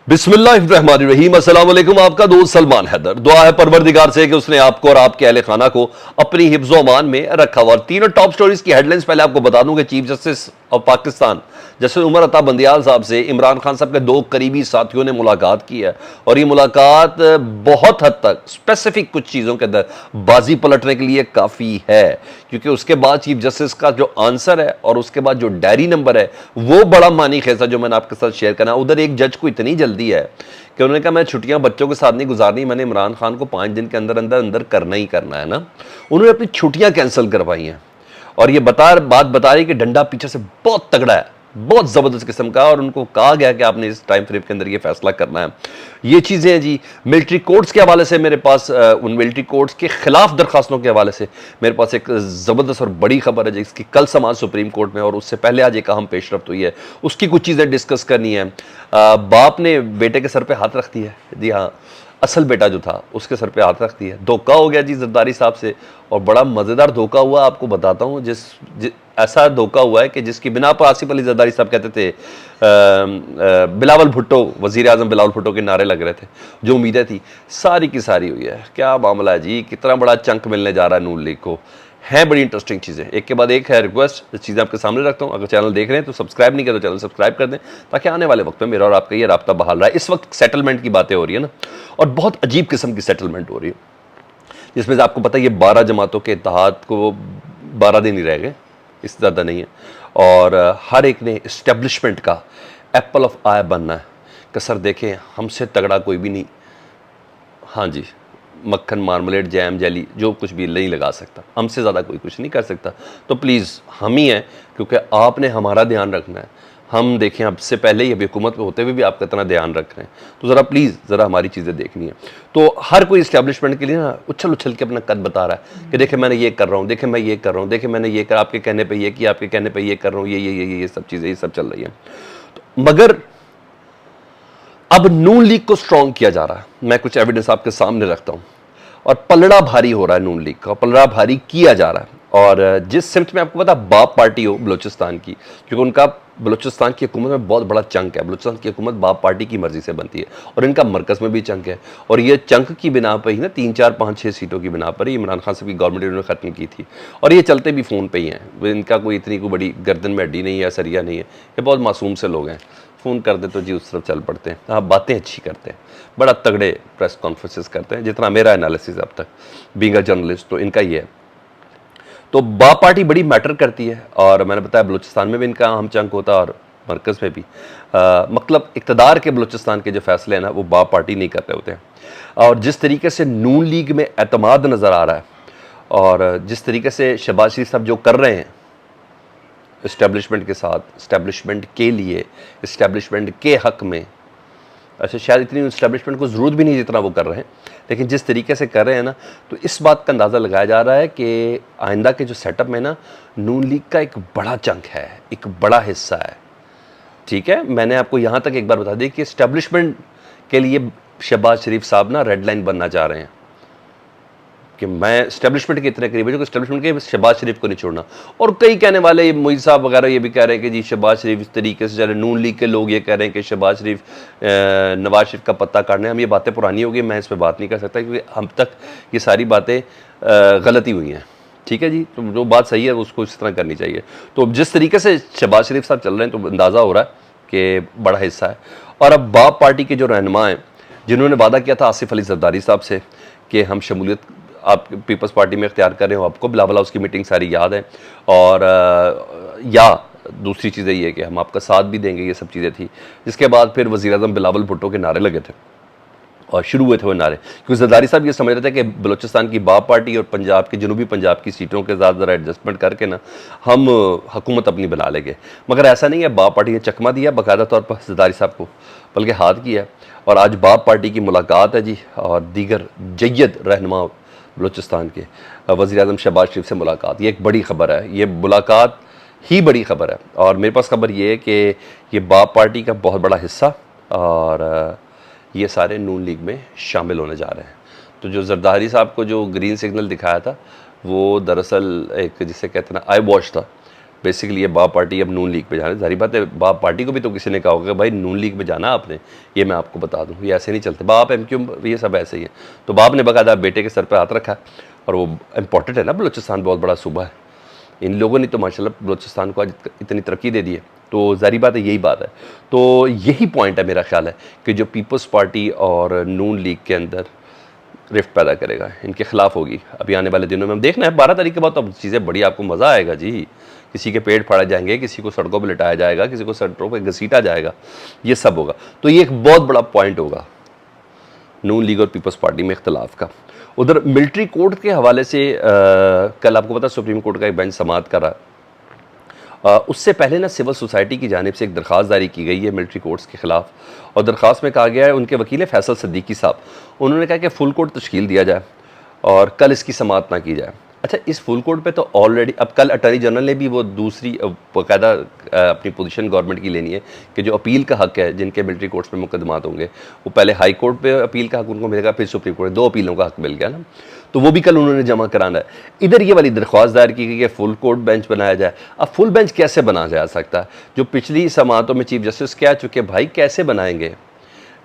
बिस्मिल्लाहिर्रहमानिर्रहीम। अस्सलाम वालेकुम। आपका दोस्त सलमान हैदर। दुआ है परवरदिगार से कि उसने आपको और आपके अहले खाना को अपनी हिफ्ज़ो अमान में रखा हुआ। और तीनों टॉप स्टोरीज की हेडलाइंस पहले आपको बता दूं कि chief justice of Pakistan justice Umar Ata Bandial साहब से इमरान खान साहब के दो करीबी साथियों ने मुलाकात की है। और ये मुलाकात बहुत हद तक स्पेसिफिक कुछ चीज़ों के अंदर बाजी पलटने के लिए काफ़ी है, क्योंकि उसके बाद चीफ जस्टिस का जो आंसर है और उसके बाद जो डायरी नंबर है वो बड़ा मानी खेसा जो मैंने आपके साथ शेयर करना। उधर एक जज को इतनी जल्दी है कि उन्होंने कहा मैं छुट्टियां बच्चों के साथ नहीं गुजारनी, मैंने इमरान खान को 5 दिन के अंदर अंदर अंदर करना ही करना है ना। उन्होंने अपनी छुट्टियां कैंसिल करवाई हैं और ये बात बता रही कि डंडा पीछे से बहुत तगड़ा है, बहुत ज़बरदस्त किस्म का। और उनको कहा गया कि आपने इस टाइम फ्रेम के अंदर ये फैसला करना है। ये चीज़ें हैं जी। मिलिट्री कोर्ट्स के हवाले से मेरे पास उन मिलिट्री कोर्ट्स के खिलाफ दरखास्तों के हवाले से मेरे पास एक ज़बरदस्त और बड़ी खबर है जिसकी कल समाज सुप्रीम कोर्ट में और उससे पहले आज एक अहम पेशरफ्त हुई है, उसकी कुछ चीज़ें डिस्कस करनी है। बाप ने बेटे के सर पे हाथ रख दिया है। जी हाँ, असल बेटा जो था उसके सर पे हाथ रख दिया। धोखा हो गया जी जरदारी साहब से, और बड़ा मज़ेदार धोखा हुआ। आपको बताता हूँ ऐसा धोखा हुआ है कि जिसकी बिना पर आसिफ अली जरदारी साहब कहते थे बिलावल भुट्टो, वज़ीर आज़म बिलावल भुट्टो के नारे लग रहे थे। जो उम्मीदें थी सारी की सारी हुई है। क्या मामला है जी, कितना बड़ा चंक मिलने जा रहा है नून लीग को। हैं बड़ी इंटरेस्टिंग चीज़ें, एक के बाद एक है। रिक्वेस्ट चीज़ें आपके सामने रखता हूँ। अगर चैनल देख रहे हैं तो सब्सक्राइब नहीं किया तो चैनल सब्सक्राइब कर दें, ताकि आने वाले वक्त में मेरा और आपका ये राब्ता बहाल रहा है। इस वक्त सेटलमेंट की बातें हो रही है ना, और बहुत अजीब किस्म की सेटलमेंट हो रही है, जिसमें आपको पता है ये 12 जमातों के इत्तेहाद को 12 दिन ही रह गए, इससे ज़्यादा नहीं है। और हर एक ने इस्टेब्लिशमेंट का एप्पल ऑफ आई बनना है कि सर देखें हमसे तगड़ा कोई भी नहीं। हाँ जी, मक्खन, मार्मलेट, जैम, जेली जो कुछ भी नहीं लगा सकता, हमसे ज़्यादा कोई कुछ नहीं कर सकता। तो प्लीज़ हम ही हैं, क्योंकि आपने हमारा ध्यान रखना है। हम देखें अब से पहले ही अभी हुकूमत में होते हुए भी आपका इतना ध्यान रख रहे हैं, तो ज़रा प्लीज़ ज़रा हमारी चीज़ें देखनी है। तो हर कोई इस्टेब्लिशमेंट के लिए ना उछल उछल के अपना कद बता रहा है कि देखें मैंने ये कर रहा हूँ, देखें मैं ये कर रहा हूँ, देखें मैंने ये कर, आपके कहने पर ये किया, आपके कहने पर ये कर रहा हूँ, ये सब चीज़ें ये सब चल रही हैं। तो मगर अब नून लीग को स्ट्रॉन्ग किया जा रहा है। मैं कुछ एविडेंस आपके सामने रखता हूँ, और पलड़ा भारी हो रहा है नून लीग का, पलड़ा भारी किया जा रहा है। और जिस सिमत में आपको पता बाप पार्टी हो बलूचिस्तान की, क्योंकि उनका बलूचिस्तान की हुकूमत में बहुत बड़ा चंक है। बलूचिस्तान की हुकूमत बाप पार्टी की मर्जी से बनती है और इनका मरकज़ में भी चंक है। और ये चंक की बिना पर ही ना 3, 4, 5, 6 सीटों की बिना पर ही इमरान खान साहब की गवर्नमेंट इन्होंने ख़त्म की थी। और ये चलते भी फ़ोन पे ही हैं। इनका कोई इतनी कोई बड़ी गर्दन में हड्डी नहीं है, सरिया नहीं है। ये बहुत मासूम से लोग हैं, फ़ोन कर दे तो जी उस तरफ चल पड़ते हैं। हाँ, बातें अच्छी करते हैं, बड़ा तगड़े प्रेस कॉन्फ्रेंसेस करते हैं, जितना मेरा एनालिसिस अब तक बीइंग अ जर्नलिस्ट तो इनका ही है। तो बाप पार्टी बड़ी मैटर करती है, और मैंने बताया बलूचिस्तान में भी इनका अहम चंक होता है और मरकज़ में भी। मतलब इक़्तिदार के बलूचिस्तान के जो फैसले हैं ना वो बाप पार्टी नहीं करते होते हैं। और जिस तरीके से नून लीग में एतमाद नज़र आ रहा है, और जिस तरीके से शहबाज शरीफ साहब जो कर रहे हैं इस्टेब्लिशमेंट के साथ, इस्टेब्लिशमेंट के लिए, इस्टेब्लिशमेंट के हक़ में, अच्छा शायद इतनी इस्टेब्लिशमेंट को ज़रूरत भी नहीं जितना वो कर रहे हैं, लेकिन जिस तरीके से कर रहे हैं ना, तो इस बात का अंदाज़ा लगाया जा रहा है कि आइंदा के जो सेटअप में ना नून लीग का एक बड़ा चंक है, एक बड़ा हिस्सा है। ठीक है, मैंने आपको यहाँ तक एक बार बता दी कि इस्टेब्लिशमेंट के लिए शहबाज शरीफ साहब ना रेड लाइन बनना चाह रहे हैं कि मैं इस्टेब्लिशमेंट के इतने करीब है जो इस्टेब्लिशमेंट के शहबाज शरीफ को नहीं छोड़ना। और कई कहने वाले मोदी साहब वगैरह ये भी कह रहे हैं कि जी शहबाज शरीफ इस तरीके से चले। नून लीग के लोग ये कह रहे हैं कि शहबाज शरीफ नवाज शरीफ का पत्ता काटने। हम ये बातें पुरानी हो गई, मैं इस पर बात नहीं कर सकता, क्योंकि हम तक ये सारी बातें गलती हुई हैं। ठीक है जी, तो जो बात सही है उसको इस तरह करनी चाहिए। तो जिस तरीके से शहबाज शरीफ साहब चल रहे हैं तो अंदाज़ा हो रहा है कि बड़ा हिस्सा है। और अब बाप पार्टी के जो रहनुमा हैं, जिन्होंने वादा किया था आसिफ अली जरदारी साहब से कि हम शमूलियत आप पीपल्स पार्टी में इख्तियार कर रहे हो, आपको बिला उसकी मीटिंग सारी याद है। और या दूसरी चीज़ें ये कि हम आपका साथ भी देंगे, ये सब चीज़ें थी। जिसके बाद फिर वज़ीर आज़म बिलावल भुट्टो के नारे लगे थे और शुरू हुए थे वो नारे, क्योंकि जरदारी साहब ये समझ रहे थे कि बलूचिस्तान की बाप पार्टी और पंजाब की, जनूबी पंजाब की सीटों के साथ ज़रा एडजस्टमेंट करके ना हम हुकूमत अपनी बना लेंगे। मगर ऐसा नहीं है, बाप पार्टी ने चकमा दिया बाकायदा तौर पर जरदारी साहब को, बल्कि हाथ किया। और आज बाप पार्टी की मुलाकात है जी, और दीगर जय्यद रहनुमा बलूचिस्तान के वज़ीर आज़म शहबाज शरीफ से मुलाकात। ये एक बड़ी ख़बर है, ये मुलाकात ही बड़ी ख़बर है। और मेरे पास ख़बर ये है कि ये बाप पार्टी का बहुत बड़ा हिस्सा, और ये सारे नून लीग में शामिल होने जा रहे हैं। तो जो जरदारी साहब को जो ग्रीन सिग्नल दिखाया था वो दरअसल एक जिसे कहते हैं ना आई वॉश था, बेसिकली ये बाप पार्टी अब नून लीग पे जा रही है। जाहिर बात है बाप पार्टी को भी तो किसी ने कहा होगा कि भाई नून लीग में जाना आपने, ये मैं आपको बता दूं, ये ऐसे नहीं चलते, बाप MQ ये सब ऐसे ही है। तो बाप ने बाकायदा बेटे के सर पर हाथ रखा, और वो इम्पोर्टेंट है ना, बलूचिस्तान बहुत बड़ा सूबा है, इन लोगों ने तो माशाल्लाह बलूचिस्तान को आज इतनी तरक्की दे दी है। तो जाहिर बात है यही बात है। तो यही पॉइंट है मेरा ख्याल है कि जो पीपल्स पार्टी और नून लीग के अंदर रिफ्ट पैदा करेगा, इनके खिलाफ होगी अभी आने वाले दिनों में। हम देखना है 12 तारीख के बाद तो अब चीज़ें बड़ी, आपको मज़ा आएगा जी। किसी के पेट फाड़े जाएंगे, किसी को सड़कों पर लिटाया जाएगा, किसी को सड़कों पर घसीटा जाएगा, ये सब होगा। तो ये एक बहुत बड़ा पॉइंट होगा नून लीग और पीपल्स पार्टी में इख्तलाफ का। उधर मिलिट्री कोर्ट के हवाले से कल आपको पता सुप्रीम कोर्ट का एक बेंच समाअत कर रहा है। उससे पहले ना सिविल सोसाइटी की जानिब से एक दरख्वास्त जारी की गई है मिलिट्री कोर्ट्स के ख़िलाफ़, और दरख्वास्त में कहा गया है, उनके वकील है फैसल सिद्दीकी साहब, उन्होंने कहा कि फुल कोर्ट तश्कील दिया जाए और कल इसकी समाअत ना की जाए। अच्छा, इस फुल कोर्ट पे तो ऑलरेडी अब कल अटॉर्नी जनरल ने भी वो दूसरी बाकायदा अपनी पोजीशन गवर्नमेंट की लेनी है कि जो अपील का हक़ है, जिनके मिलिट्री कोर्ट्स में मुकदमात होंगे, वो पहले हाई कोर्ट पे अपील का हक़ उनको मिलेगा, फिर सुप्रीम कोर्ट, 2 अपीलों का हक़ मिल गया ना, तो वो भी कल उन्होंने जमा कराना है। इधर ये वाली दरख्वास्त दायर की गई कि फुल कोर्ट बेंच बनाया जाए। अब फुल बेंच कैसे बनाया जा सकता है? जो पिछली समाअतों में चीफ जस्टिस कह चुके, भाई कैसे बनाएंगे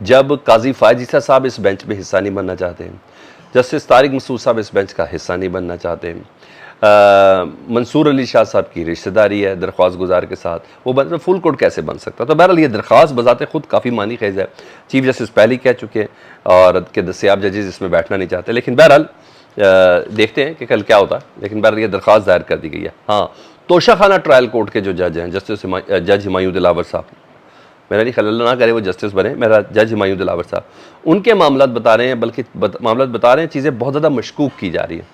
जब काजी फायज ईसा साहब इस बेंच में हिस्सा नहीं बनना चाहते हैं, जस्टिस तारिक मसूद साहब इस बेंच का हिस्सा नहीं बनना चाहते हैं, मंसूर अली शाह साहब की रिश्तेदारी है दरख्वास्त गुजार के साथ, वो बन फुल कोर्ट कैसे बन सकता? तो बहरहाल ये दरख्वास्त बजाते खुद काफ़ी मानी खेज है। चीफ जस्टिस पहले ही कह चुके हैं और कि दस्याब जजेस इसमें बैठना नहीं चाहते, लेकिन बहरहाल देखते हैं कि कल क्या होता है। लेकिन बहरहाल ये दरख्वास्त दायर कर दी गई है। हाँ, तोशाखाना ट्रायल कोर्ट के जो जज हैं, जज हुमायूं दिलावर साहब, मेरा नहीं ख्याल ना करे वो जस्टिस बने, मेरा जज हुमायूं दिलावर साहब, उनके मामलात बता रहे हैं, बल्कि मामलात बता रहे हैं चीज़ें बहुत ज़्यादा मशकूक की जा रही है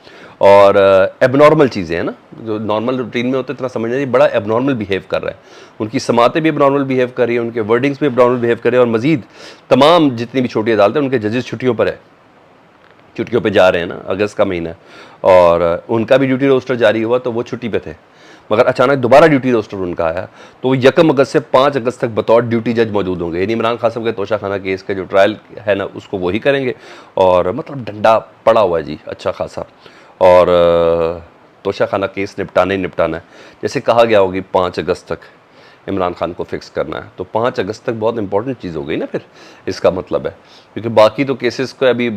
और एबनॉर्मल चीज़ें हैं ना, जो नॉर्मल रूटीन में होते इतना समझ नहीं, बड़ा एबनॉर्मल बिहेव कर रहा है। उनकी समातें भी एबनॉर्मल बिहेव कर रही है, उनके वर्डिंग्स भी एबनॉर्मल बिहेव कर रहे हैं, और मजीद तमाम जितनी भी छोटी अदालतें उनके जजेस छुट्टियों पर है, छुट्टियों पे जा रहे हैं ना, अगस्त का महीना है और उनका भी ड्यूटी रोस्टर जारी हुआ तो वो छुट्टी पे थे, मगर अचानक दोबारा ड्यूटी रोस्टर उनका आया तो वो 1 अगस्त से 5 अगस्त तक बतौर ड्यूटी जज मौजूद होंगे। यानी इमरान खान साहब के तोशाखाना केस का जो ट्रायल है ना, उसको वही करेंगे, और मतलब डंडा पड़ा हुआ है जी अच्छा खासा, और तोशाखाना केस निपटाना है। जैसे कहा गया होगी 5 अगस्त तक इमरान खान को फिक्स करना है, तो 5 अगस्त तक बहुत इंपॉर्टेंट चीज़ हो गई ना फिर, इसका मतलब है, क्योंकि बाकी तो केसेस को अभी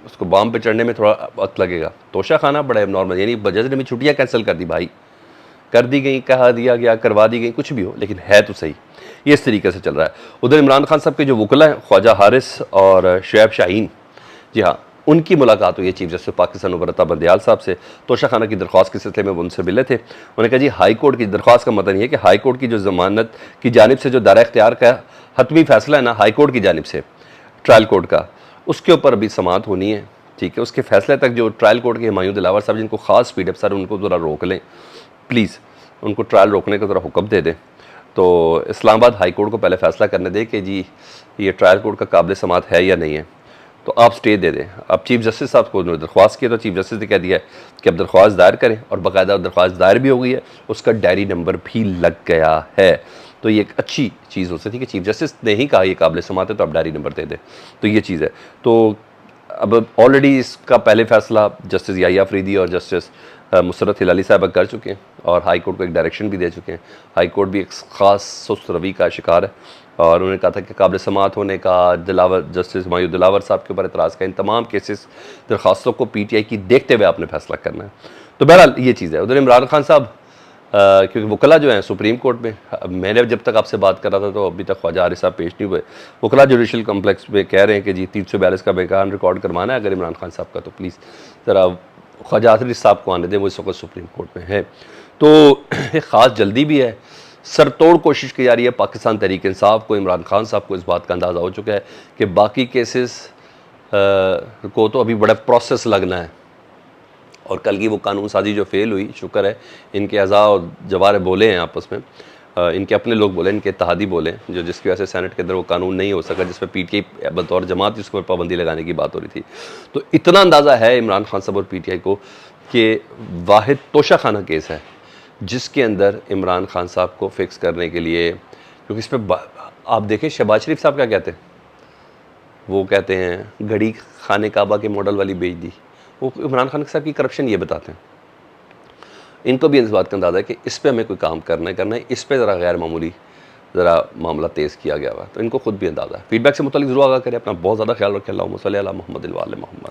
उसको बाम पे चढ़ने में थोड़ा वक्त लगेगा। तोशाखाना बड़ा नॉर्मल, यानी जज ने भी छुट्टियाँ कैंसिल कर दी भाई, कर दी गई, कहा दिया गया, करवा दी गई, कुछ भी हो, लेकिन है तो सही। ये इस तरीके से चल रहा है। उधर इमरान खान साहब के जो वकला हैं ख्वाजा हारिस और शुएब शाहीन, जी हाँ, उनकी मुलाकात हुई है चीफ जस्टिस पाकिस्तान उबरता बंदयाल साहब से। तोशाखाना की दरख्वास्त के सिलसिले में वो उनसे मिले थे। उन्होंने कहा जी हाई कोर्ट की दरख्वास्त का मतलब ये है कि हाई कोर्ट की जो ज़मानत की जानिब से जो दायरा इख्तियार का हतमी फैसला है ना हाई कोर्ट की जानिब से ट्रायल कोर्ट का, उसके ऊपर अभी समाअत होनी है, ठीक है। उसके फैसले तक जो ट्रायल कोर्ट के हुमायूं दिलावर साहब, जिनको खास स्पीड अफसर, उनको ज़रा रोक लें प्लीज़, उनको ट्रायल रोकने का ज़रा हुक्म दे दें। तो इस्लामाबाद हाई कोर्ट को पहले फैसला करने दें कि जी ये ट्रायल कोर्ट का काबिल समाअत है या नहीं है, तो आप स्टे दे दें। अब चीफ जस्टिस साहब को उन्होंने दरख्वास्त की, तो चीफ जस्टिस ने कह दिया है कि अब दरख्वास्त दायर करें, और बाकायदा दरख्वास्त दायर भी हो गई है, उसका डायरी नंबर भी लग गया है। तो ये एक अच्छी चीज़ हो सकती है कि चीफ जस्टिस ने ही कहा ये काबिल समाअत है, तो आप डायरी नंबर दे दें, तो ये चीज़ है। तो अब ऑलरेडी इसका पहले फैसला जस्टिस याहिया अफरीदी और जस्टिस मुसरत हिलाली साहब कर चुके हैं, और हाई कोर्ट को एक डायरेक्शन भी दे चुके हैं। हाई कोर्ट भी एक ख़ास सुस्त रवि का शिकार है, और उन्होंने कहा था कि काबिल समाअत होने का दिलावर जस्टिस हुमायूं दिलावर साहब के ऊपर एतराज़ का, इन तमाम केसेस दरख्वास्तों को PTI की देखते हुए आपने फैसला करना है। तो बहरहाल ये चीज़ है। उधर इमरान खान साहब क्योंकि वकला जो हैं सुप्रीम कोर्ट में, मैंने जब तक आपसे बात कर रहा था तो अभी तक ख्वाजा हारिस साहब पेश नहीं हुए। वकला जुडिशल कम्प्लेक्स में कह रहे हैं कि जी 342 का बयान रिकॉर्ड करवाना है अगर इमरान खान साहब का, तो प्लीज़ ज़रा ख्वाजा हारिस साहब को आने दें, वो इस वक्त सुप्रीम कोर्ट में है। तो एक ख़ास जल्दी भी है, सरतोड़ कोशिश की जा रही है पाकिस्तान तहरीक इंसाफ को, इमरान खान साहब को इस बात का अंदाज़ा हो चुका है कि बाकी केसेस को तो अभी बड़ा प्रोसेस लगना है, और कल की वो कानून साजी जो फेल हुई, शुक्र है इनके अज़ा और जवारे बोले हैं आपस में, इनके अपने लोग बोले, इनके इत्तेहादी बोले, जो जिसकी वजह से सेनेट के अंदर वो कानून नहीं हो सका जिस पर PTI बतौर जमात उसके ऊपर पाबंदी लगाने की बात हो रही थी। तो इतना अंदाज़ा है इमरान खान साहब और PTI को कि वाहिद तोशाखाना केस है जिसके अंदर इमरान खान साहब को फिक्स करने के लिए, क्योंकि इस पर आप देखें शहबाज शरीफ साहब क्या कहते हैं, वो कहते हैं घड़ी खाने काबा के मॉडल वाली बेच दी, वो इमरान खान साहब की करप्शन ये बताते हैं। इनको भी इस बात का अंदाज़ा है कि इस पे हमें कोई काम करना है, इस पे ज़रा गैर मामूली ज़रा मामला तेज़ किया गया हुआ है। तो इनको खुद भी अंदाज़ा है। फीडबैक से मुताल्लिक ज़रूर आगाह करें। अपना बहुत ज़्यादा ख्याल रखें। अल्लाहुम्मा सल्ली अला मुहम्मद व आले मुहम्मद।